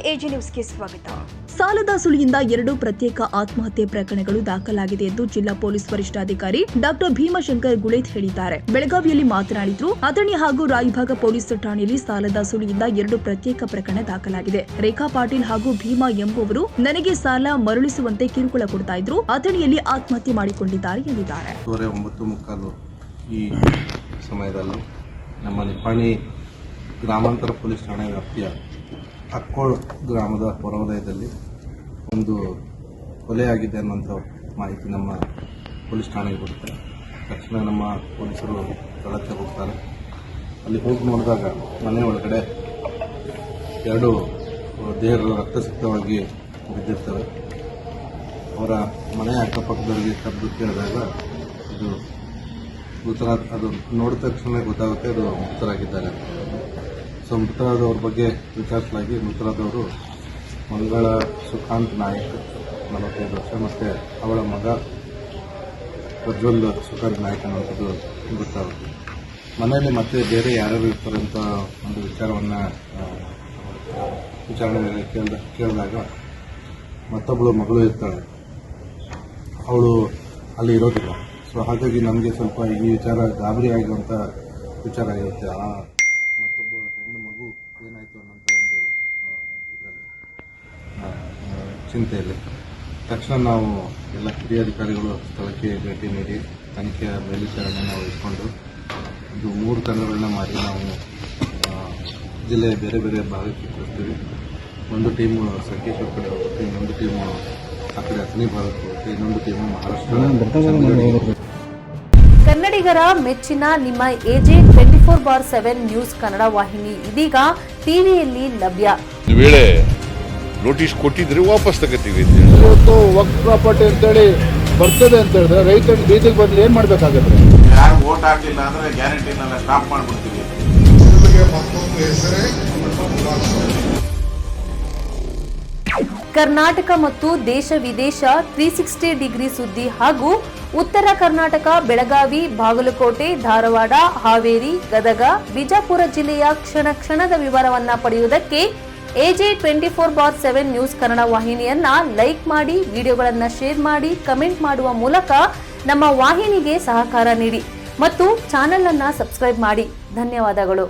AG ನ್ಯೂಸ್ಗೆ ಸ್ವಾಗತ. ಸಾಲದ ಸುಳಿಯಿಂದ 2 ಪ್ರತ್ಯೇಕ ಆತ್ಮಹತ್ಯೆ ಪ್ರಕರಣಗಳು ದಾಖಲಾಗಿದೆ ಎಂದು ಜಿಲ್ಲಾ ಪೊಲೀಸ್ ವರಿಷ್ಠಾಧಿಕಾರಿ ಡಾಕ್ಟರ್ ಭೀಮಶಂಕರ್ ಗುಳೇತ್ ಹೇಳಿದ್ದಾರೆ. ಬೆಳಗಾವಿಯಲ್ಲಿ ಮಾತನಾಡಿದ್ರು, ಅಥಣಿ ಹಾಗೂ ರಾಯಭಾಗ ಪೊಲೀಸ್ ಠಾಣೆಯಲ್ಲಿ ಸಾಲದ ಸುಳಿಯಿಂದ 2 ಪ್ರತ್ಯೇಕ ಪ್ರಕರಣ ದಾಖಲಾಗಿದೆ. ರೇಖಾ ಪಾಟೀಲ್ ಹಾಗೂ ಭೀಮಾ ಎಂಬುವರು ನನಗೆ ಸಾಲ ಮರಳಿಸುವಂತೆ ಕಿರುಕುಳ ಕೊಡ್ತಾ ಇದ್ರು. ಅಥಣಿಯಲ್ಲಿ ಆತ್ಮಹತ್ಯೆ ಮಾಡಿಕೊಂಡಿದ್ದಾರೆ ಎಂದಿದ್ದಾರೆ. 9:15 ಈ ಸಮಯದಲ್ಲಿ ನಮ್ಮ ನಿಪ್ಪಾಣಿ ಗ್ರಾಮಾಂತರ ಪೊಲೀಸ್ ಠಾಣೆ ವ್ಯಾಪ್ತಿಯ ಅಕ್ಕೋಳ್ ಗ್ರಾಮದ ಹೊರವಲಯದಲ್ಲಿ ಒಂದು ಕೊಲೆಯಾಗಿದೆ ಅನ್ನುವಂಥ ಮಾಹಿತಿ ನಮ್ಮ ಪೊಲೀಸ್ ಠಾಣೆಗೆ ಬರುತ್ತೆ. ತಕ್ಷಣ ನಮ್ಮ ಪೊಲೀಸರು ಸ್ಥಳಕ್ಕೆ ಹೋಗ್ತಾರೆ. ಅಲ್ಲಿ ಹೋಗಿ ನೋಡಿದಾಗ ಮನೆ ಒಳಗಡೆ 2 ದೇಹಗಳು ರಕ್ತಸಿಕ್ತವಾಗಿ ಬಿದ್ದಿರ್ತವೆ. ಅವರ ಮನೆಯ ಅಕ್ಕಪಕ್ಕದವರಿಗೆ ಕರೆದು ಕೇಳಿದಾಗ ಇದು ಅದು ನೋಡಿದ ತಕ್ಷಣ ಗೊತ್ತಾಗುತ್ತೆ ಅದು ಮೃತರಾಗಿದ್ದಾರೆ. ಸೊ ಮೃತರಾದವ್ರ ಬಗ್ಗೆ ವಿಚಾರಿಸಲಾಗಿ ಮೃತರಾದವರು ಮಂಗಳ ಸುಖಾಂತ್ ನಾಯಕ್ 45 ವರ್ಷ ಮತ್ತು ಅವಳ ಮಗ ಪ್ರಜ್ವಲ್ ಸುಖಾಂತ್ ನಾಯಕ್ ಅನ್ನುವಂಥದ್ದು ಗೊತ್ತಾಗುತ್ತೆ. ಮನೆಯಲ್ಲಿ ಮತ್ತೆ ಬೇರೆ ಯಾರ್ಯಾರು ಇರ್ತಾರೆ ಅಂತ ಒಂದು ವಿಚಾರಣೆ ಕೇಳಿದಾಗ ಮತ್ತೊಬ್ಬಳು ಮಗಳು ಇರ್ತಾಳೆ, ಅವಳು ಅಲ್ಲಿ ಇರೋದಿಲ್ಲ. ಸೊ ಹಾಗಾಗಿ ನಮಗೆ ಸ್ವಲ್ಪ ಈ ವಿಚಾರ ಗಾಬರಿ ಆಗಿರುವಂಥ ವಿಚಾರ ಆಗಿರುತ್ತೆ. ಆ ಮತ್ತೊಬ್ಬ ಹೆಣ್ಣು ಮಗು ಏನಾಯಿತು ಅನ್ನೋಂಥ ಒಂದು ಇದರಲ್ಲಿ ಚಿಂತೆಯಲ್ಲಿ ತಕ್ಷಣ ನಾವು ಎಲ್ಲ ಹಿರಿಯ ಅಧಿಕಾರಿಗಳು ಸ್ಥಳಕ್ಕೆ ಭೇಟಿ ನೀಡಿ ತನಿಖೆಯ ಮೇಲ್ವಿಚಾರಣೆಯನ್ನು ವಹಿಸಿಕೊಂಡು ಒಂದು 3 ತಂಡಗಳನ್ನ ಮಾಡಿ ನಾವು ಜಿಲ್ಲೆಯ ಬೇರೆ ಬೇರೆ ಭಾಗಕ್ಕೆ ಕೊಡ್ತೀವಿ. ಒಂದು ಟೀಮು ಸಂಕೇಶ್ವರ ಕಡೆ ಹೋಗುತ್ತೆ, ಇನ್ನೊಂದು ಟೀಮು ಆ ಕಡೆ ಅಥಣಿ ಭಾಗಕ್ಕೆ ಹೋಗುತ್ತೆ, ಇನ್ನೊಂದು ಟೀಮು ಮಹಾರಾಷ್ಟ್ರ. ಕನ್ನಡಿಗರ ಮೆಚ್ಚಿನ ನಿಮ್ಮ ಎಜೆ 24/7 ನ್ಯೂಸ್ ಕನ್ನಡ ವಾಹಿನಿ ಇದೀಗ ಟಿವಿಯಲ್ಲಿ ಲಭ್ಯ. ವೇಳೆ ನೋಟಿಸ್ ಕೊಟ್ಟಿದ್ರೆ ವಾಪಸ್ ತಗೋತೀವಿ. ಇವತ್ತು ವಕ್ಫ್ ಪ್ರಾಪರ್ಟಿ ಅಂತೇಳಿ ಬರ್ತದೆ ಅಂತ ಹೇಳಿದ್ರೆ ರೈತರು ಬೀದಿಗೆ ಬಂದ್ರೆ ಏನ್ ಮಾಡ್ಬೇಕಾಗತ್ತೆ? ಯಾರು ವೋಟ್ ಹಾಕಲಿಲ್ಲ ಅಂದ್ರೆ ಗ್ಯಾರಂಟಿನೆಲ್ಲ ಸ್ಟಾಪ್ ಮಾಡ್ಬಿಡ್ತೀವಿ. ಕರ್ನಾಟಕ ಮತ್ತು ದೇಶ ವಿದೇಶ 360 ಡಿಗ್ರಿ ಸುದ್ದಿ ಹಾಗೂ ಉತ್ತರ ಕರ್ನಾಟಕ ಬೆಳಗಾವಿ, ಬಾಗಲಕೋಟೆ, ಧಾರವಾಡ, ಹಾವೇರಿ, ಗದಗ, ಬಿಜಾಪುರ ಜಿಲ್ಲೆಯ ಕ್ಷಣ ಕ್ಷಣದ ವಿವರವನ್ನ ಪಡೆಯುವುದಕ್ಕೆ ಎಜೆ 24/7 ನ್ಯೂಸ್ ಕನ್ನಡ ವಾಹಿನಿಯನ್ನ ಲೈಕ್ ಮಾಡಿ, ವಿಡಿಯೋಗಳನ್ನ ಶೇರ್ ಮಾಡಿ, ಕಮೆಂಟ್ ಮಾಡುವ ಮೂಲಕ ನಮ್ಮ ವಾಹಿನಿಗೆ ಸಹಕಾರ ನೀಡಿ ಮತ್ತು ಚಾನೆಲ್ ಅನ್ನ ಸಬ್ಸ್ಕ್ರೈಬ್ ಮಾಡಿ. ಧನ್ಯವಾದಗಳು.